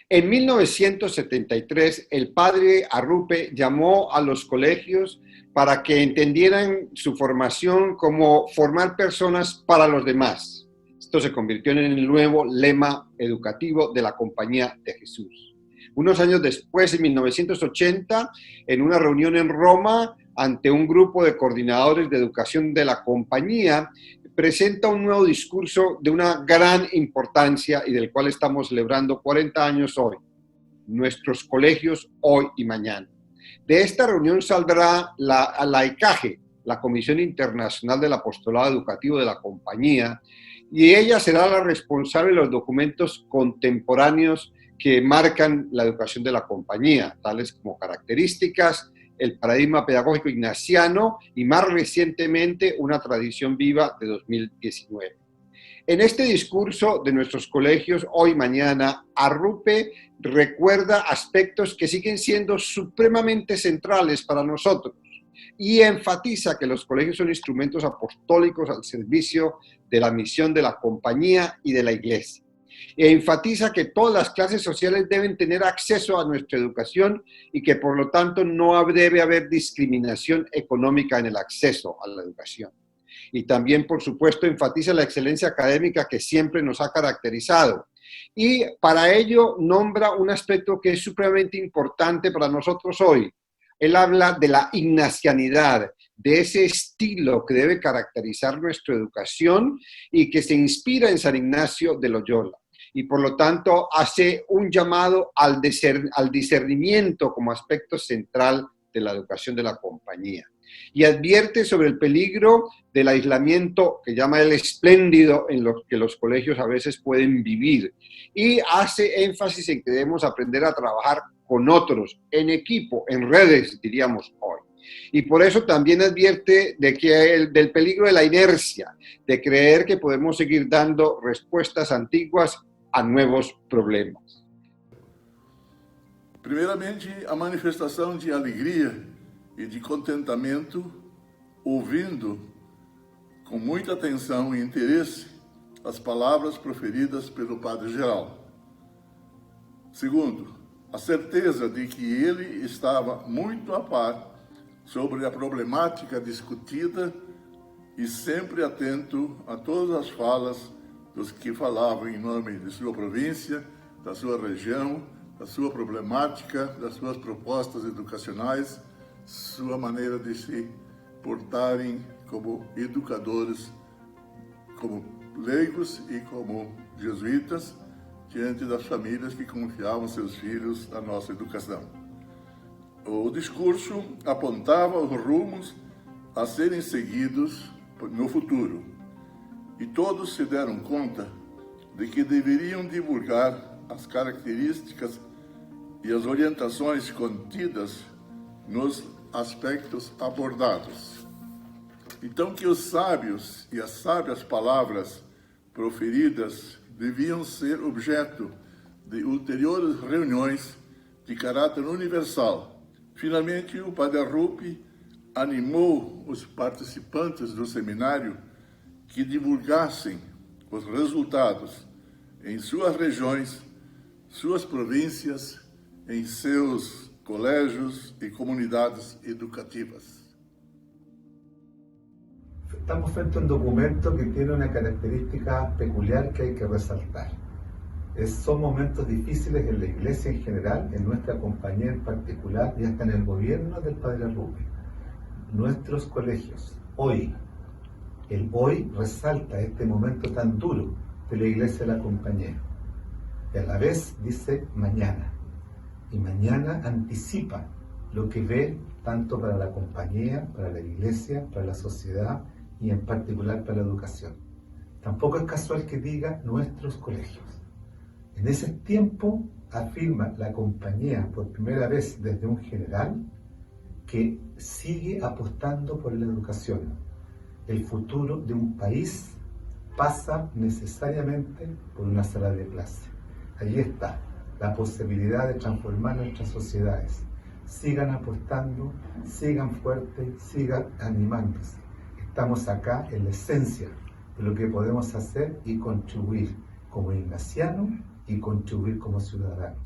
En 1973, el padre Arrupe llamó a los colegios para que entendieran su formación como formar personas para los demás. Esto se convirtió en el nuevo lema educativo de la Compañía de Jesús. Unos años después, en 1980, en una reunión en Roma, ante un grupo de coordinadores de educación de la compañía, presenta un nuevo discurso de una gran importancia y del cual estamos celebrando 40 años hoy. Nuestros colegios hoy y mañana. De esta reunión saldrá la ICAGE, la Comisión Internacional del Apostolado Educativo de la compañía, y ella será la responsable de los documentos contemporáneos que marcan la educación de la compañía, tales como características, el paradigma pedagógico ignaciano y más recientemente una tradición viva de 2019. En este discurso de nuestros colegios hoy y mañana, Arrupe recuerda aspectos que siguen siendo supremamente centrales para nosotros y enfatiza que los colegios son instrumentos apostólicos al servicio de la misión de la compañía y de la iglesia. E enfatiza que todas las clases sociales deben tener acceso a nuestra educación y que por lo tanto no debe haber discriminación económica en el acceso a la educación. Y también, por supuesto, enfatiza la excelencia académica que siempre nos ha caracterizado. Y para ello nombra un aspecto que es supremamente importante para nosotros hoy. Él habla de la ignacianidad, de ese estilo que debe caracterizar nuestra educación y que se inspira en San Ignacio de Loyola. Y por lo tanto hace un llamado al discernimiento como aspecto central de la educación de la compañía. Y advierte sobre el peligro del aislamiento, que llama el espléndido, en lo que los colegios a veces pueden vivir. Y hace énfasis en que debemos aprender a trabajar con otros, en equipo, en redes, diríamos hoy. Y por eso también advierte del peligro de la inercia, de creer que podemos seguir dando respuestas antiguas a nuevos problemas. Primeiramente, a manifestação de alegria e de contentamento, ouvindo com muita atenção e interesse as palavras proferidas pelo Padre Geral. Segundo, a certeza de que ele estava muito a par sobre a problemática discutida e sempre atento a todas as falas dos que falavam em nome de sua província, da sua região, da sua problemática, das suas propostas educacionais, sua maneira de se portarem como educadores, como leigos e como jesuítas, diante das famílias que confiavam seus filhos na nossa educação. O discurso apontava os rumos a serem seguidos no futuro, e todos se deram conta de que deveriam divulgar as características e as orientações contidas nos aspectos abordados. Então, que os sábios e as sábias palavras proferidas deviam ser objeto de ulteriores reuniões de caráter universal. Finalmente, o Padre Arrupe animou os participantes do seminário que divulgassem os resultados em suas regiões, suas províncias, em seus colégios e comunidades educativas. Estamos frente a un documento que tiene una característica peculiar que hay que resaltar. Son momentos difíciles en la Iglesia en general, en nuestra compañía en particular y hasta en el gobierno del Padre Arrupe. Nuestros colegios, hoy, el hoy resalta este momento tan duro de la Iglesia de la compañía. Y a la vez dice mañana. Y mañana anticipa lo que ve tanto para la compañía, para la Iglesia, para la sociedad y en particular para la educación. Tampoco es casual que diga nuestros colegios. En ese tiempo afirma la compañía por primera vez desde un general que sigue apostando por la educación. El futuro de un país pasa necesariamente por una sala de clase. Ahí está la posibilidad de transformar nuestras sociedades. Sigan apostando, sigan fuertes, sigan animándose. Estamos acá en la esencia de lo que podemos hacer y contribuir como ignacianos y contribuir como ciudadanos.